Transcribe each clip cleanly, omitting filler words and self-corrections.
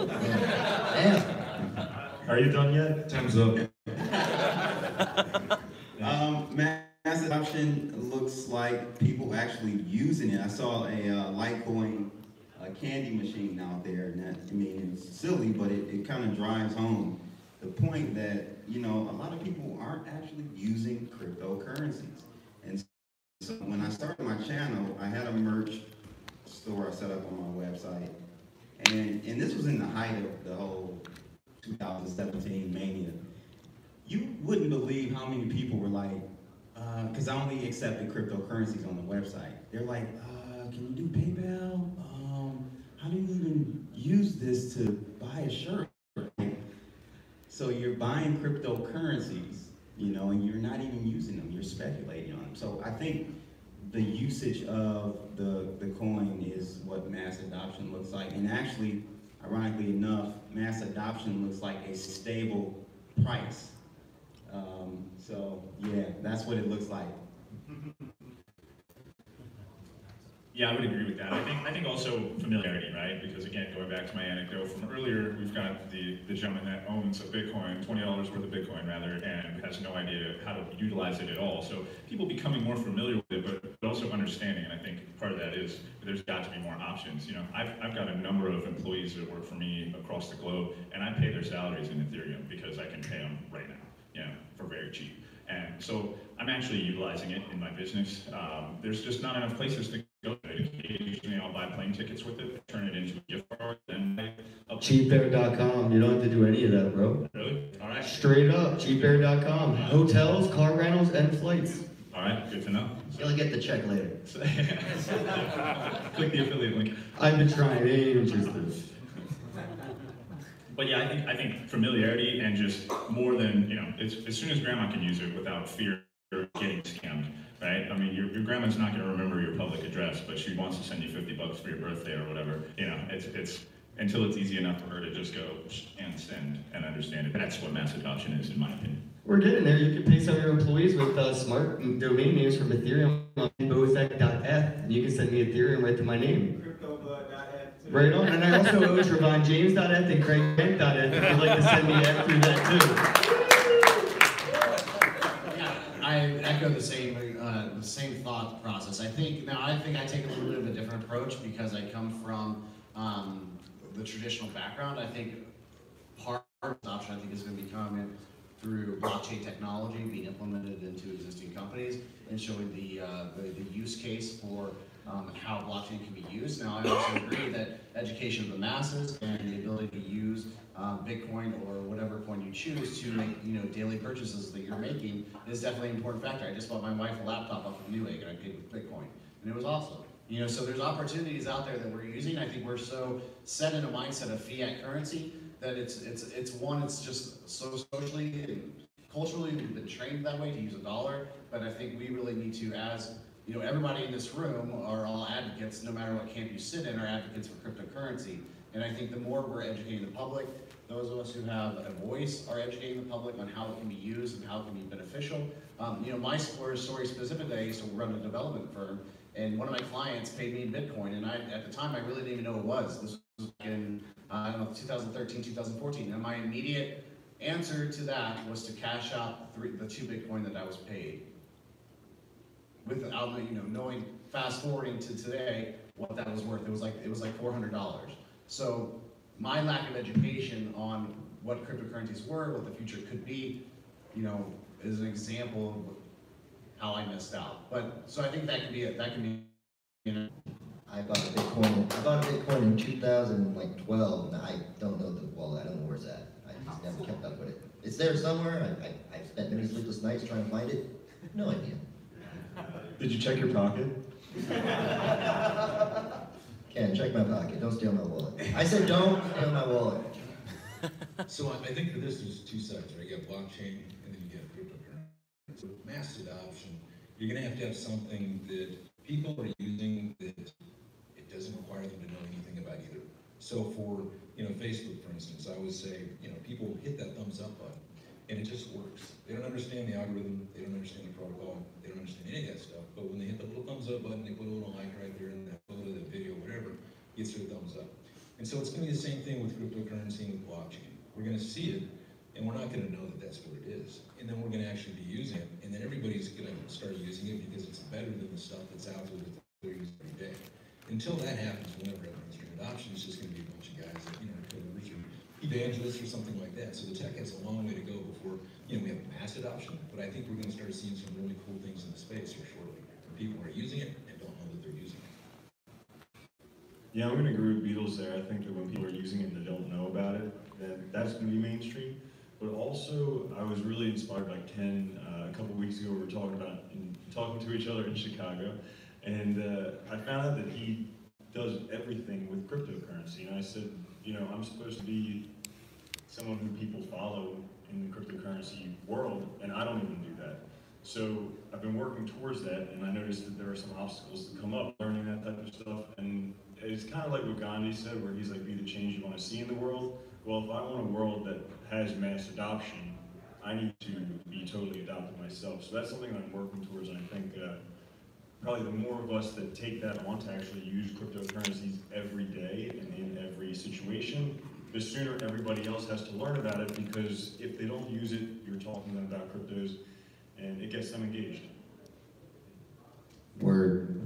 Damn. Are you done yet? Time's up. Mass adoption looks like people actually using it. I saw a Litecoin candy machine out there, and that, I mean, it's silly, but it kind of drives home the point that, you know, a lot of people aren't actually using cryptocurrencies. And so when I started my channel, I had a merch store I set up on my website, and this was in the height of the whole 2017 mania. You wouldn't believe how many people were like, because I only accepted cryptocurrencies on the website. They're like, can you do PayPal? How do you even use this to buy a shirt? So you're buying cryptocurrencies, you know, and you're not even using them, you're speculating on them. So I think the usage of the coin is what mass adoption looks like. And actually, ironically enough, mass adoption looks like a stable price. So yeah, that's what it looks like. Yeah, I would agree with that. I think also familiarity, right? Because again, going back to my anecdote from earlier, we've got the gentleman that owns a Bitcoin, $20 worth of Bitcoin rather, and has no idea how to utilize it at all. So people becoming more familiar with it, but also understanding, and I think part of that is there's got to be more options. You know, I've got a number of employees that work for me across the globe, and I pay their salaries in Ethereum because I can pay them right now, you know, for very cheap. And so I'm actually utilizing it in my business. There's just not enough places to go. Occasionally I'll buy plane tickets with it, turn it into a gift card, and Cheapair.com. You don't have to do any of that, bro. Really? All right. Straight up, cheapair.com. Hotels, car rentals, and flights. All right, good to know. You'll get the check later. Click the affiliate link. I've been trying ages. But yeah, I think familiarity and just more than, you know, as soon as grandma can use it without fear of getting scammed, right? I mean, your grandma's not going to remember your public address, but she wants to send you $50 for your birthday or whatever. You know, it's until it's easy enough for her to just go and send and understand it. That's what mass adoption is, in my opinion. We're getting there. You can pay some of your employees with smart domain names from Ethereum on bothec.eth, and you can send me Ethereum right to my name. Right on, and I also owe Trevon James.eth and CraigBank.eth if you'd like to send me Eth through that too. Yeah, I echo the same thought process. I think I take a little bit of a different approach because I come from the traditional background. I think part of adoption is going to be coming through blockchain technology being implemented into existing companies and showing the use case for how blockchain can be used. Now, I also agree that education of the masses and the ability to use Bitcoin or whatever coin you choose to make daily purchases that you're making is definitely an important factor. I just bought my wife a laptop off of Newegg and I paid with Bitcoin, and it was awesome. So there's opportunities out there that we're using. I think we're so set in a mindset of fiat currency that it's just so socially and culturally we've been trained that way to use a dollar. But I think we really need to, as everybody in this room are all advocates, no matter what camp you sit in, are advocates for cryptocurrency. And I think the more we're educating the public, those of us who have a voice are educating the public on how it can be used and how it can be beneficial. My story specifically, I used to run a development firm, and one of my clients paid me in Bitcoin, and at the time I really didn't even know what it was. This was in 2013, 2014, and my immediate answer to that was to cash out the 2 Bitcoin that I was paid, without knowing, fast forwarding to today, what that was worth. It was like $400. So my lack of education on what cryptocurrencies were, what the future could be, is an example of how I missed out. But so I think that can be I bought a Bitcoin in 2012, and I don't know the wallet. I don't know where it's at. I just never kept up with it. It's there somewhere. I've spent many sleepless nights trying to find it. No idea. Did you check your pocket? Ken, check my pocket. Don't steal my wallet. I said don't steal my wallet. So I think for this, there's 2 sides, right? You got blockchain, and then you get cryptocurrency. So mass adoption, you're going to have something that people are using that it doesn't require them to know anything about either. So for Facebook, for instance, I would say people hit that thumbs up button, and it just works. They don't understand the algorithm, they don't understand the protocol, they don't understand any of that stuff. But when they hit the little thumbs up button, they put a little like right there in that photo, that video, whatever, gets their thumbs up. And so it's going to be the same thing with cryptocurrency and with blockchain. We're going to see it, and we're not going to know that that's what it is. And then we're going to actually be using it, and then everybody's going to start using it because it's better than the stuff that's out there that they're using every day. Until that happens, we'll never have mainstream adoption. It's just going to be a bunch of guys that, are coders or evangelists or something like that. So the tech has a long way to go before, we have mass adoption, but I think we're going to start seeing some really cool things in the space here shortly. People are using it and don't know that they're using it. Yeah, I'm going to agree with Beatles there. I think that when people are using it and they don't know about it, then that's going to be mainstream. But also, I was really inspired by Ken a couple weeks ago. We were talking to each other in Chicago, and I found out that he does everything with cryptocurrency. And I said, I'm supposed to be someone who people follow in the cryptocurrency world, and I don't even do that. So I've been working towards that, and I noticed that there are some obstacles that come up learning that type of stuff. And it's kind of like what Gandhi said, where he's like, be the change you want to see in the world. Well, if I want a world that has mass adoption, I need to be totally adopted myself. So that's something that I'm working towards, and I think probably the more of us that take that on to actually use cryptocurrencies every day and in every situation, the sooner everybody else has to learn about it, because if they don't use it, you're talking to them about cryptos, and it gets them engaged. Word.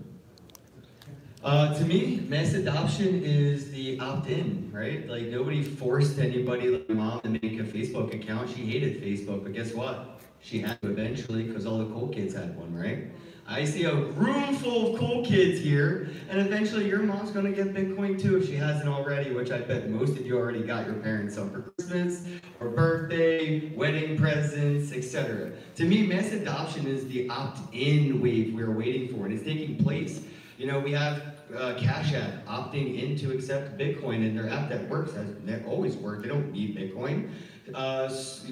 To me, mass adoption is the opt-in, right? Like, nobody forced anybody, like my mom, to make a Facebook account. She hated Facebook, but guess what? She had to eventually, because all the cool kids had one, right? I see a room full of cool kids here, and eventually your mom's gonna get Bitcoin too if she hasn't already, which I bet most of you already got your parents some for Christmas, or birthday, wedding presents, etc. To me, mass adoption is the opt-in wave we're waiting for, and it's taking place. We have Cash App opting in to accept Bitcoin in their app that works, that always worked. They don't need Bitcoin.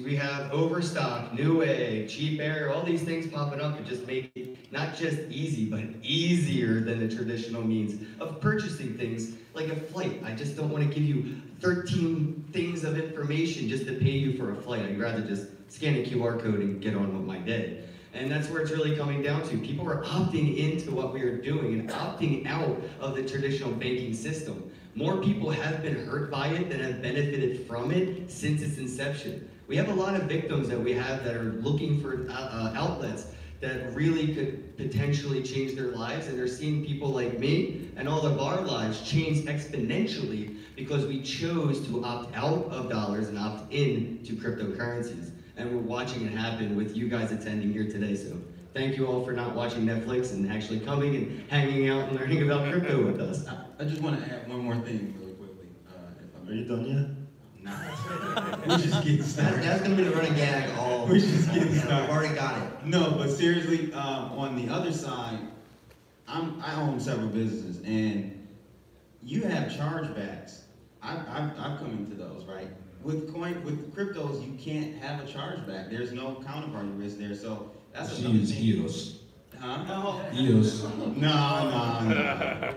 We have Overstock, Newegg, Cheap Air, all these things popping up and just make it not just easy, but easier than the traditional means of purchasing things like a flight. I just don't want to give you 13 things of information just to pay you for a flight. I'd rather just scan a QR code and get on with my day. And that's where it's really coming down to. People are opting into what we are doing and opting out of the traditional banking system. More people have been hurt by it than have benefited from it since its inception. We have a lot of victims that we have that are looking for outlets that really could potentially change their lives, and they're seeing people like me and all of our lives change exponentially because we chose to opt out of dollars and opt in to cryptocurrencies. And we're watching it happen with you guys attending here today. So thank you all for not watching Netflix and actually coming and hanging out and learning about crypto with us. I just want to add one more thing really quickly. Are you done yet? Nah. We're just getting started. That's gonna be the running gag all. We're just getting I've started. already got it. No, but seriously, on the other side, I own several businesses, and you have chargebacks. I've come into those, right? With cryptos, you can't have a chargeback. There's no counterparty risk there, so that's She another is thing. EOS. Huh? EOS. No.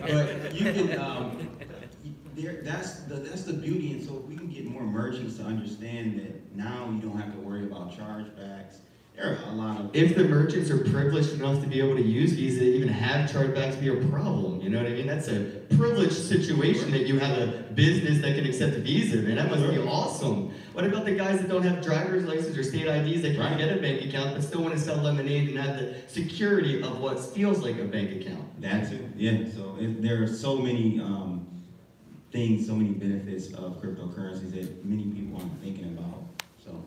But you can, that's the beauty, and so if we can get more merchants to understand that now you don't have to worry about chargebacks. There are a lot of... If the merchants are privileged enough to be able to use Visa, even have chargebacks be a problem, you know what I mean? That's a privileged situation that you have a business that can accept Visa, man. That must be awesome. What about the guys that don't have driver's license or state IDs that can't get a bank account but still want to sell lemonade and have the security of what feels like a bank account? That's it, yeah. So there are so many things, so many benefits of cryptocurrencies that many people aren't thinking about, so...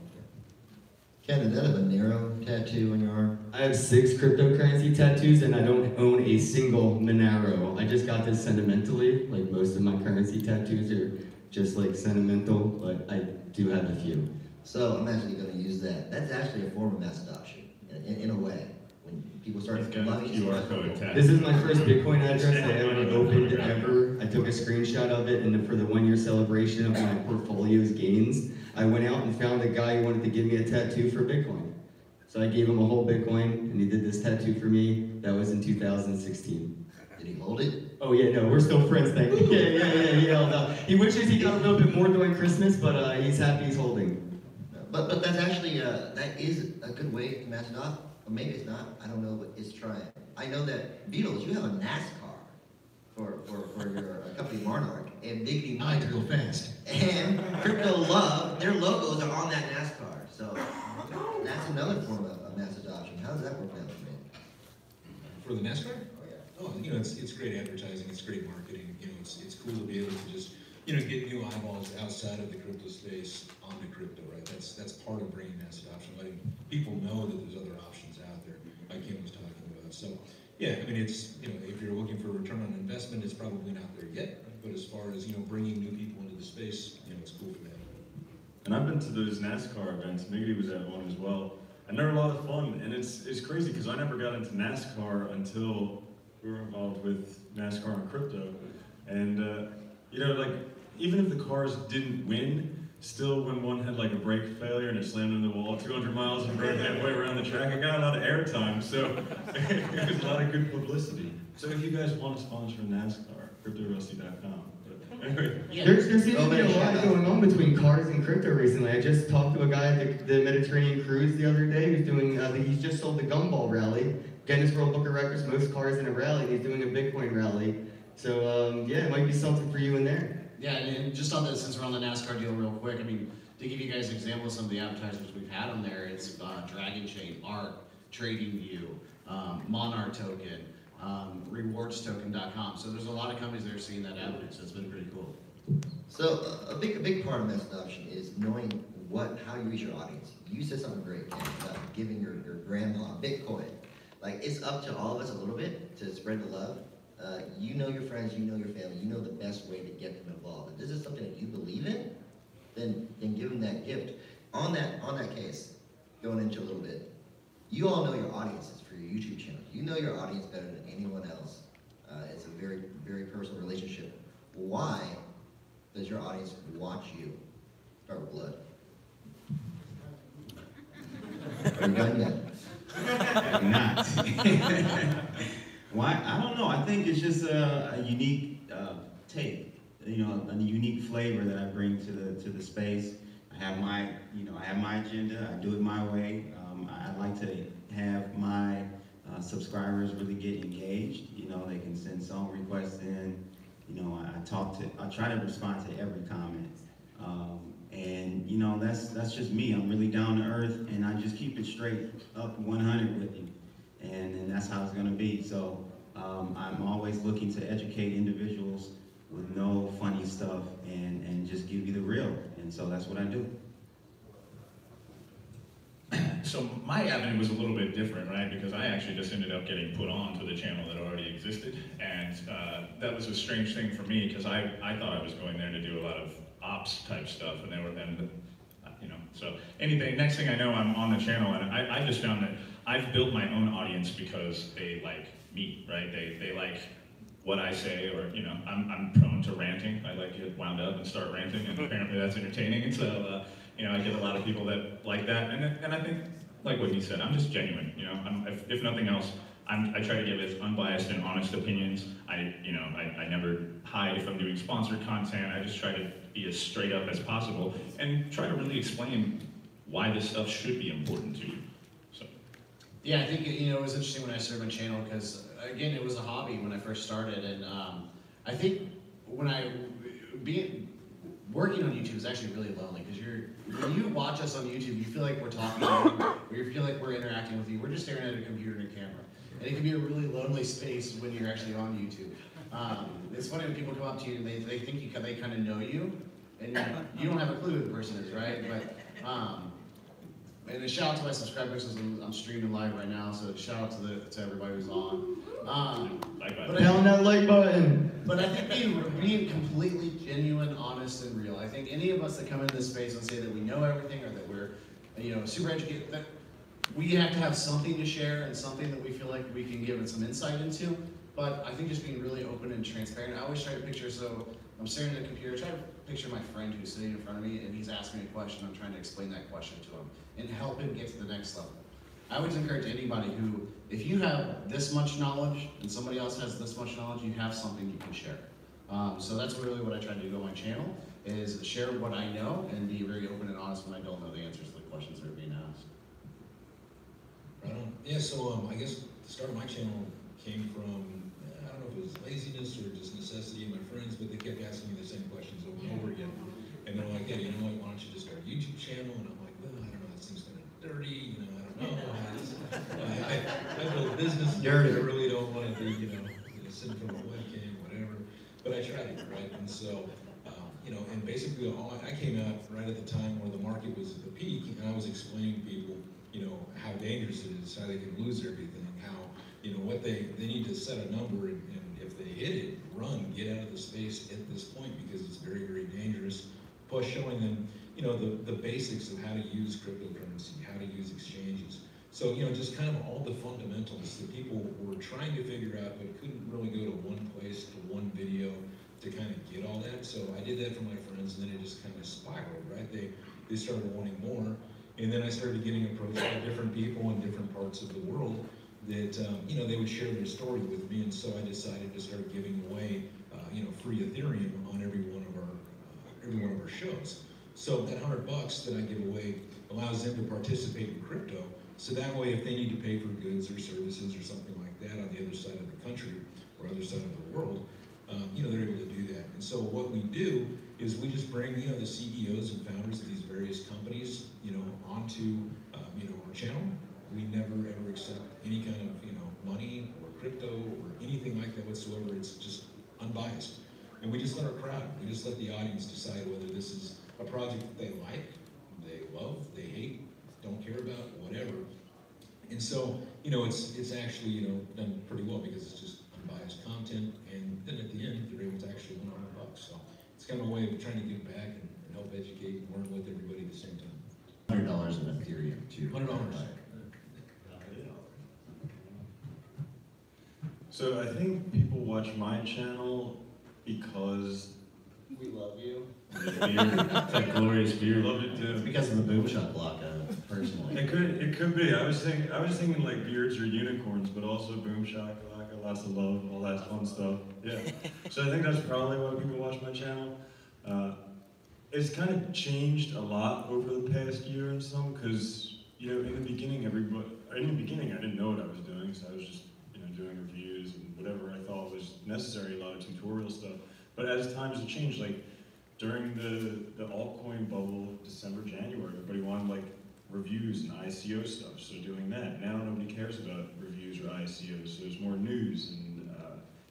Ken, is that a Monero tattoo on your arm? I have 6 cryptocurrency tattoos and I don't own a single Monero. I just got this sentimentally, like most of my currency tattoos are just like sentimental, but I do have a few. So I'm actually going to use that. That's actually a form of mass adoption, in a way. When people start It's to got a money, QR code attached. This is my first Bitcoin address I ever opened ever. I took a screenshot of it, and for the 1-year celebration of my portfolio's gains, I went out and found a guy who wanted to give me a tattoo for Bitcoin. So I gave him a whole Bitcoin, and he did this tattoo for me. That was in 2016. Did he hold it? Oh yeah, no, we're still friends, thank you. Yeah, he held up. He wishes he got a little bit more during Christmas, but he's happy he's holding. But that's actually, that is a good way to mass adopt. Or maybe it's not, I don't know, but it's trying. I know that, Beatles, you have a NASCAR. for your company Monarch, and Biggity I like Miner to go fast. and Crypto Love, their logos are on that NASCAR. So that's another form of mass adoption. How does that work out, man? For the NASCAR? Oh yeah. Oh, you know, it's great advertising, it's great marketing. You know, it's cool to be able to just, you know, get new eyeballs outside of the crypto space onto crypto, right? That's part of bringing mass adoption, letting people know that there's other options out there, like Kim was talking about. So, yeah, I mean, it's, you know, if you're looking for a return on investment, it's probably not there yet. But as far as, you know, bringing new people into the space, you know, it's cool for that. And I've been to those NASCAR events. Miggity was at one as well. And they're a lot of fun. And it's crazy because I never got into NASCAR until we were involved with NASCAR and crypto. And, you know, like, even if the cars didn't win, still when one had like a brake failure and it slammed into the wall at 200 miles and broke halfway around the track, it got a lot of airtime. So it was a lot of good publicity. So if you guys want to sponsor NASCAR, CryptoRusty.com. Anyway. There seems to be a lot going on between cars and crypto recently. I just talked to a guy at the Mediterranean cruise the other day who's doing, he's just sold the Gumball Rally, Guinness World Book of Records, most cars in a rally, and he's doing a Bitcoin rally. So yeah, it might be something for you in there. Yeah, and just on that, since we're on the NASCAR deal real quick, I mean, to give you guys an example of some of the advertisements we've had on there, it's Dragon Chain, ARC, TradingView, Monarch Token, RewardsToken.com. So there's a lot of companies that are seeing that avenue, so it's been pretty cool. So a big part of mass adoption is knowing how you reach your audience. You said something great, Ken, about giving your grandma Bitcoin. Like, it's up to all of us a little bit to spread the love. You know your friends, you know your family, you know the best way to get them involved. If this is something that you believe in, then give them that gift. On that case, going into a little bit, you all know your audiences for your YouTube channel. You know your audience better than anyone else. It's a very, very personal relationship. Why does your audience watch you? Start with Blood. Are you done yet? Not. Why? I don't know. I think it's just a unique take. You know, a unique flavor that I bring to the space. I have my agenda. I do it my way. I like to have my subscribers really get engaged. You know, they can send song requests in. You know, I try to respond to every comment. And you know, that's just me. I'm really down to earth, and I just keep it straight up 100 with you. And that's how it's going to be. So I'm always looking to educate individuals with no funny stuff and just give you the real. And so that's what I do. So my avenue was a little bit different, right? Because I actually just ended up getting put on to the channel that already existed. And that was a strange thing for me because I thought I was going there to do a lot of ops type stuff, and they were then, you know, so next thing I know, I'm on the channel, and I just found that I've built my own audience because they like me, right? They like what I say, or, you know, I'm prone to ranting. I like to get wound up and start ranting, and apparently that's entertaining. And so, you know, I get a lot of people that like that, and I think, like what he said, I'm just genuine. You know, if nothing else, I try to give as unbiased and honest opinions. I never hide if I'm doing sponsored content. I just try to be as straight up as possible and try to really explain why this stuff should be important to you. So. Yeah, I think, you know, it was interesting when I started my channel because, again, it was a hobby when I first started, and I think when working on YouTube is actually really lonely because when you watch us on YouTube, you feel like we're talking to you, or you feel like we're interacting with you. We're just staring at a computer and a camera. And it can be a really lonely space when you're actually on YouTube. It's funny when people come up to you and they think they kind of know you, and you don't have a clue who the person is, right? But and a shout out to my subscribers because I'm streaming live right now. So shout out to everybody who's on. Pound that like button. But I think being completely genuine, honest, and real. I think any of us that come into this space and say that we know everything or that we're, you know, super educated, that we have to have something to share and something that we feel like we can give it some insight into. But I think just being really open and transparent. I always try to picture, so I'm staring at a computer, try to picture my friend who's sitting in front of me and he's asking me a question. I'm trying to explain that question to him and help him get to the next level. I always encourage anybody who, if you have this much knowledge and somebody else has this much knowledge, you have something you can share. So that's really what I try to do on my channel, is share what I know and be very open and honest when I don't know the answers to the questions that are being asked. Right on. Yeah, so I guess the start of my channel came from, I don't know if it was laziness or just necessity of my friends, but they kept asking me the same questions over and over again. And they're like, hey, you know what, why don't you just start a YouTube channel? And I'm like, well, I don't know, that seems kind of dirty, you know, I don't know. I build a business, Dirty. I really don't want to be, you know, sitting in front of a webcam, whatever. But I tried it, right? And so, you know, and basically I came out right at the time where the market was at the peak, and I was explaining to people, you know, how dangerous it is, how they can lose everything, how, you know, what they need to set a number, and if they hit it, run, get out of the space at this point, because it's very, very dangerous. Plus showing them, you know, the basics of how to use cryptocurrency, how to use exchanges. So, you know, just kind of all the fundamentals that people were trying to figure out, but couldn't really go to one place, to one video, to kind of get all that. So I did that for my friends, and then it just kind of spiraled, right? They started wanting more, and then I started getting approached by different people in different parts of the world that, you know, they would share their story with me, and so I decided to start giving away, you know, free Ethereum on every one of our shows. So that $100 that I give away allows them to participate in crypto. So that way, if they need to pay for goods or services or something like that on the other side of the country or other side of the world, you know, they're able to do that. And so what we do is we just bring, you know, the CEOs and founders of these various companies, you know, onto, you know, our channel. We never ever accept any kind of, you know, money or crypto or anything like that whatsoever. It's just unbiased. And we just let our crowd, we just let the audience decide whether this is a project that they like, they love, they hate, don't care about, whatever. And so, you know, it's actually, you know, done pretty well because it's just unbiased content, and then at the end, they're able to actually win $100. So it's kind of a way of trying to give back and help educate and learn with everybody at the same time. $100 in Ethereum too. $100. So I think people watch my channel because We love you. that glorious beard. Love it It's too. because of the boom shop block, personally. It could be. I was thinking like beards or unicorns, but also boom shakalaka, lots of love, all that fun stuff. Yeah. So I think that's probably why people watch my channel. It's kind of changed a lot over the past year and some, because you know, in the beginning I didn't know what I was doing, so I was just, you know, doing reviews and whatever I thought was necessary, a lot of tutorial stuff. But as times have changed, like during the altcoin bubble, December, January, everybody wanted like reviews and ICO stuff, so doing that. Now nobody cares about reviews or ICOs, so there's more news and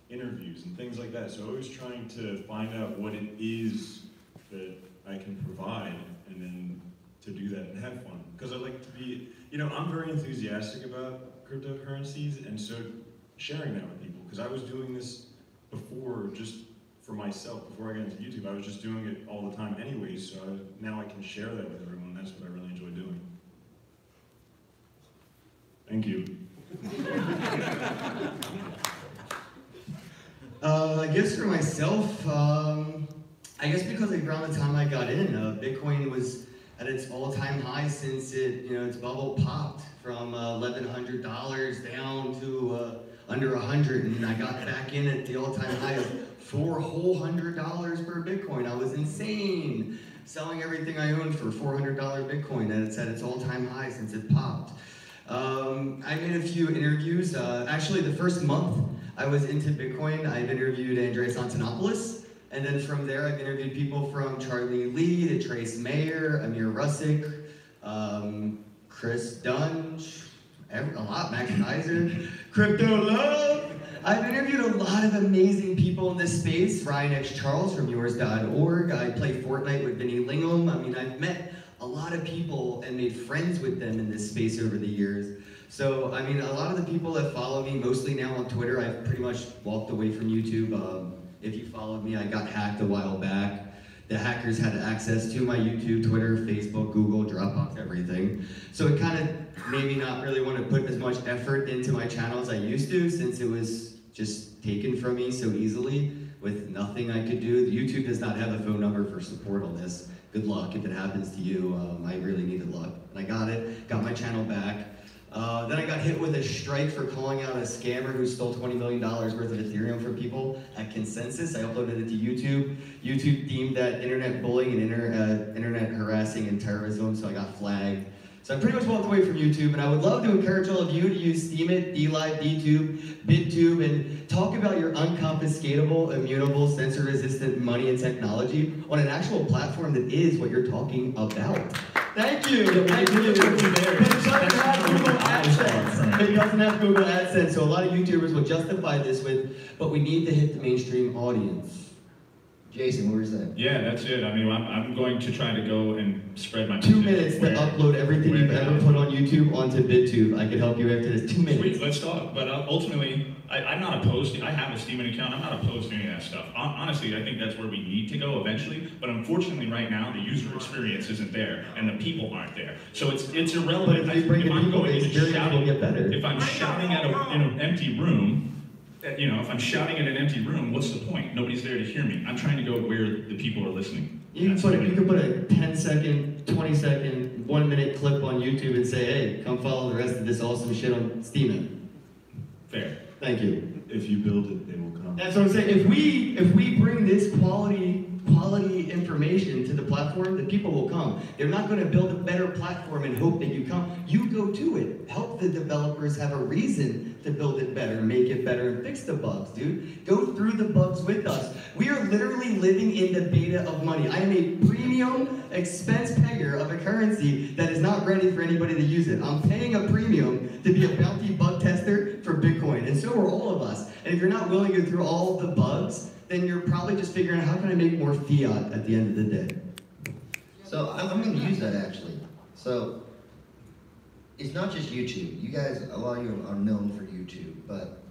interviews and things like that. So always trying to find out what it is that I can provide, and then to do that and have fun. Because I like to be, you know, I'm very enthusiastic about cryptocurrencies, and so sharing that with people, because I was doing this before just for myself. Before I got into YouTube, I was just doing it all the time anyways, so now I can share that with everyone. That's what I really enjoy doing. Thank you. I guess for myself, I guess because around the time I got in, Bitcoin was at its all-time high since its bubble popped from $1,100 down to under 100, and I got back in at the all-time high of $400 per Bitcoin. I was insane, selling everything I owned for $400 Bitcoin, and it's at its all-time high since it popped. I made a few interviews. Actually, the first month I was into Bitcoin, I've interviewed Andreas Antonopoulos, and then from there I've interviewed people from Charlie Lee to Trace Mayer, Amir Russick, Chris Dunge, a lot, Max Kaiser, Crypto Love. I've interviewed a lot of amazing people in this space. Ryan X. Charles from yours.org. I play Fortnite with Vinny Lingham. I mean, I've met a lot of people and made friends with them in this space over the years. So, I mean, a lot of the people that follow me, mostly now on Twitter, I've pretty much walked away from YouTube. If you followed me, I got hacked a while back. The hackers had access to my YouTube, Twitter, Facebook, Google, Dropbox, everything. So it kind of made me not really want to put as much effort into my channel as I used to, since it was just taken from me so easily with nothing I could do. YouTube does not have a phone number for support on this. Good luck if it happens to you. I really needed luck. And I got it, got my channel back. Then I got hit with a strike for calling out a scammer who stole $20 million worth of Ethereum from people at Consensus. I uploaded it to YouTube. YouTube deemed that internet bullying and internet harassing and terrorism, so I got flagged. So I pretty much walked away from YouTube, and I would love to encourage all of you to use Steemit, DLive, DTube, BitTube, and talk about your unconfiscatable, immutable, censor-resistant money and technology on an actual platform that is what you're talking about. Thank you. Thank you. It doesn't have Google AdSense. It doesn't have Google AdSense, so a lot of YouTubers will justify this with, but we need to hit the mainstream audience. Jason, what was that? Yeah, that's it. I mean, I'm going to try to go and spread my 2 message minutes to where- upload everything where you've it ever is. put on YouTube onto BitTube. I can help you after this. 2 minutes. Sweet, let's talk. But ultimately, I'm not opposed to, I have a Steemit account, I'm not opposed to any of that stuff. Honestly, I think that's where we need to go eventually, but unfortunately right now, the user experience isn't there, and the people aren't there. So it's irrelevant. But if you bring the I'm people, going the to experience shout- will get better. If I'm shouting at in an empty room, you know, if I'm shouting at an empty room, what's the point? Nobody's there to hear me. I'm trying to go where the people are listening. You can That's put what you can put a 10-second, 20-second, 1-minute clip on YouTube and say, hey, come follow the rest of this awesome shit on Steemit. Fair. Thank you. If you build it, they will come. That's what I'm saying. If we bring this quality information to the platform, the people will come. They're not going to build a better platform and hope that you come. You go to it. Help the developers have a reason to build it better, make it better, and fix the bugs, dude. Go through the bugs with us. We are literally living in the beta of money. I am a premium expense payer of a currency that is not ready for anybody to use it. I'm paying a premium to be a bounty bug tester for Bitcoin, and so are all of us. And if you're not willing to go through all of the bugs, then you're probably just figuring out how can I make more fiat at the end of the day. So I'm going to use that actually. So it's not just YouTube. You guys, a lot of you are known for YouTube, but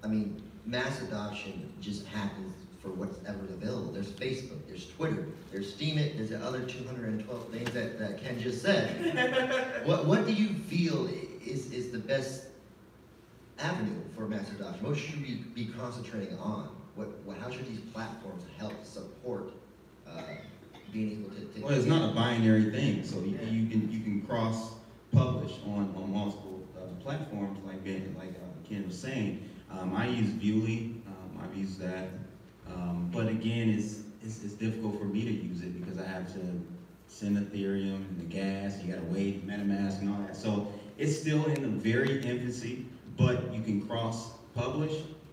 I mean, mass adoption just happens for what's ever available. There's Facebook, there's Twitter, there's Steemit, there's the other 212 things that Ken just said. What do you feel is the best avenue for mass adoption? What should we be concentrating on? How should these platforms help support being able to Well, it's not a binary thing, so you can cross publish on multiple platforms like Ken was saying. I use Viewly, I've used that, but again, it's difficult for me to use it because I have to send Ethereum, the gas, you gotta wait, MetaMask and all that. So it's still in the very infancy, but you can cross publish.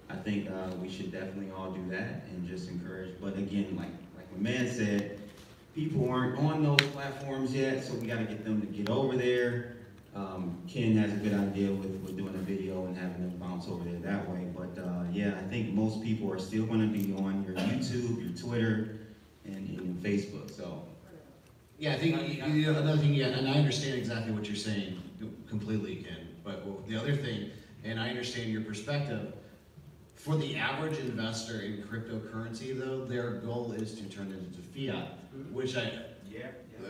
I think we should definitely all do that and just encourage. But again, like my man said, people aren't on those platforms yet, so we got to get them to get over there. Ken has a good idea with doing a video and having them bounce over there that way. But yeah, I think most people are still going to be on your YouTube, your Twitter, and Facebook. So Yeah, I think another thing, yeah, and I understand exactly what you're saying completely, Ken. But the other thing, and I understand your perspective, for the average investor in cryptocurrency, though, their goal is to turn it into fiat, which I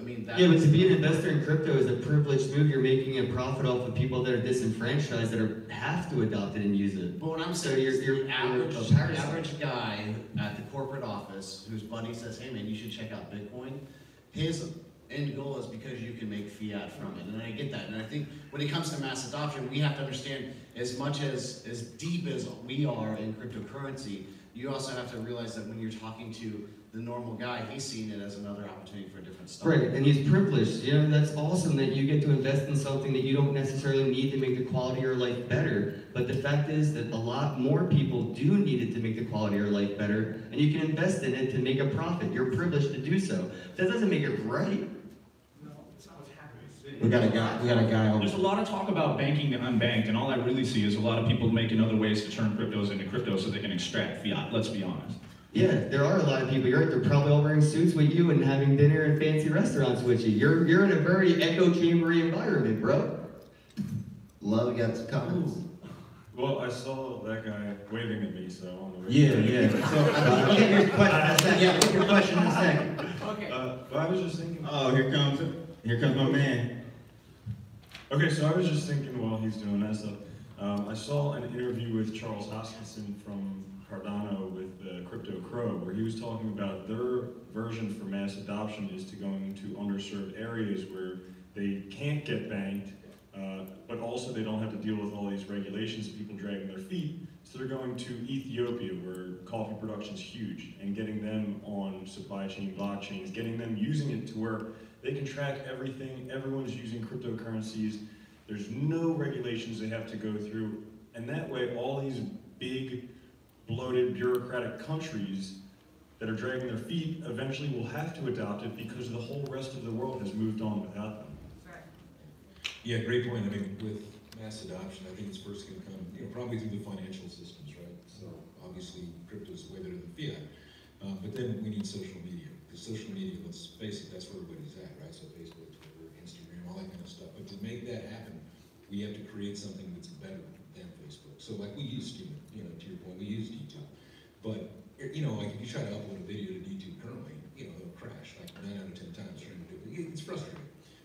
mean, that Yeah, but to be an investor in crypto is a privileged move. You're making a profit off of people that are disenfranchised that have to adopt it and use it. But what I'm So saying is you're the a parasite. average guy at the corporate office whose buddy says, hey man, you should check out Bitcoin, his end goal is because you can make fiat from it. And I get that. And I think when it comes to mass adoption, we have to understand as much as deep as we are in cryptocurrency, you also have to realize that when you're talking to the normal guy, he's seeing it as another opportunity for a different stuff. Right, and he's privileged. You know, that's awesome that you get to invest in something that you don't necessarily need to make the quality of your life better. But the fact is that a lot more people do need it to make the quality of your life better, and you can invest in it to make a profit. You're privileged to do so. That doesn't make it right. we got a guy over. There's a lot of talk about banking the unbanked, and all I really see is a lot of people making other ways to turn cryptos into crypto so they can extract fiat, let's be honest. Yeah, there are a lot of people. You're right. They're probably all wearing suits with you and having dinner in fancy restaurants with you. You're in a very echo chambery environment, bro. Love got some comments. Well, I saw that guy waving at me, so on the Yeah. So I'll get your question in a second. Yeah, get your question in a second. But I was just thinking. Oh, here comes my man. Okay, so I was just thinking while he's doing that stuff, I saw an interview with Charles Hoskinson from Cardano with Crypto Crow, where he was talking about their version for mass adoption is to going to underserved areas where they can't get banked, but also they don't have to deal with all these regulations of people dragging their feet. So they're going to Ethiopia, where coffee production is huge, and getting them on supply chain blockchains, getting them using it to where they can track everything. Everyone's using cryptocurrencies. There's no regulations they have to go through. And that way, all these big, bloated, bureaucratic countries that are dragging their feet eventually will have to adopt it because the whole rest of the world has moved on without them. Yeah, great point. I mean, with mass adoption, I think it's first going to come, probably through the financial systems, right? So obviously, crypto is way better than fiat. But then we need social media. Because social media, let's face it, that's where everybody's at, right? So Facebook, Twitter, Instagram, all that kind of stuff. But to make that happen, we have to create something that's better than Facebook. So like we use Steemit, to your point, we use D2. But, like if you try to upload a video to D2 currently, it'll crash like 9 out of 10 times trying to do it. It's frustrating.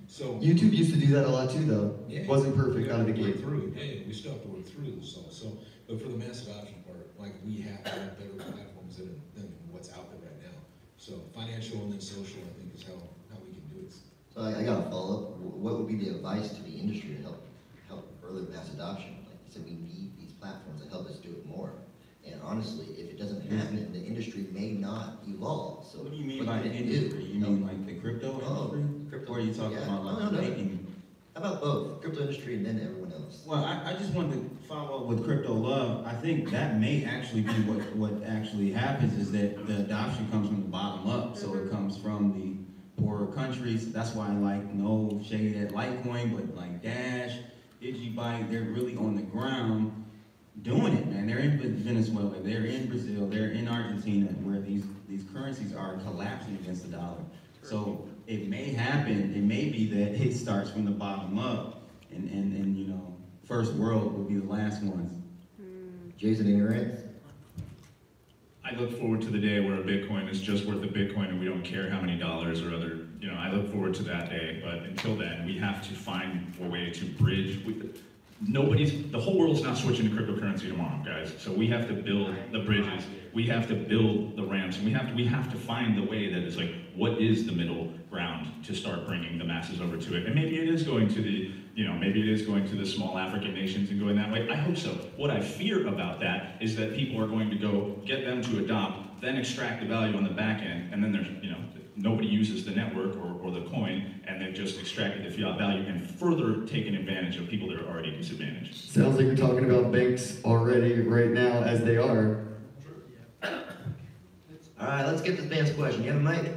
So YouTube used to do that a lot too, though. yeah, Wasn't perfect out of the gate. Yeah, we still have to work through this all. So, but for the mass adoption part, like we have to have better platforms than what's out there right now. So financial and then social, I think, is how we can do it. So I got a follow-up. What would be the advice to the industry to help further mass adoption? Like you said, we need these platforms to help us do it more. And honestly, if it doesn't happen, the industry may not evolve. So What do you mean by industry? You mean like the crypto industry? Crypto. Or are you talking about like making? How about both? Crypto industry and then everyone else. Well, I just wanted to follow up with crypto love. I think that may actually be what actually happens is that the adoption comes from the bottom up. So it comes from the poorer countries. That's why I like no shade at Litecoin, but like Dash, Digibyte, they're really on the ground doing it, man. They're in Venezuela, they're in Brazil, they're in Argentina, where these currencies are collapsing against the dollar. So it may happen, it may be that it starts from the bottom up, and first world will be the last ones. Jason, in your end? I look forward to the day where a Bitcoin is just worth a Bitcoin and we don't care how many dollars or other, I look forward to that day. But until then, we have to find a way to bridge. The whole world's not switching to cryptocurrency tomorrow, guys. So we have to build the bridges. We have to build the ramps, and we have to find the way that is like, what is the middle ground to start bringing the masses over to it? And maybe it is going to the small African nations and going that way. I hope so. What I fear about that is that people are going to go get them to adopt, then extract the value on the back end, and then there's, nobody uses the network or the coin, and they've just extracted the fiat value and further taken advantage of people that are already disadvantaged. Sounds like you're talking about banks already right now as they are. All right, let's get this man's question. You have a mic?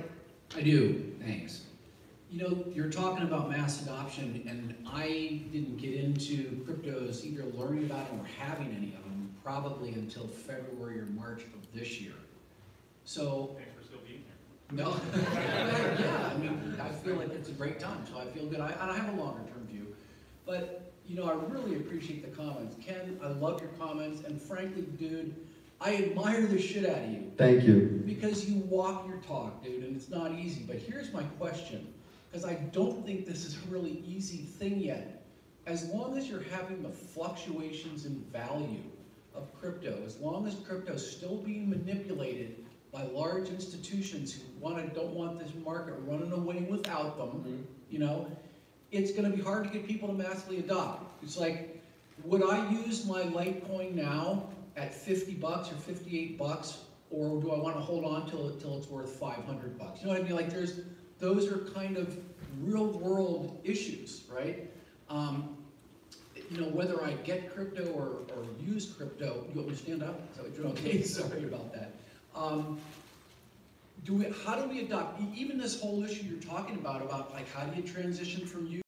I do, thanks. You're talking about mass adoption, and I didn't get into cryptos, either learning about them or having any of them, probably until February or March of this year. So, Thanks for still being here. no, yeah, I feel like it's a great time, so I feel good. And I have a longer term view. But, I really appreciate the comments. Ken, I love your comments, and frankly, dude, I admire the shit out of you. Thank you. Because you walk your talk, dude, and it's not easy. But here's my question, because I don't think this is a really easy thing yet. As long as you're having the fluctuations in value of crypto, as long as crypto is still being manipulated by large institutions who don't want this market running away without them, it's going to be hard to get people to massively adopt. It's like, would I use my Litecoin now at $50 or $58, or do I want to hold on till it's worth $500? You know what I mean? Like those are kind of real world issues, right? Whether I get crypto or use crypto, you want me to stand up? Is that what you're okay? Sorry about that. How do we adopt, even this whole issue you're talking about like how do you transition from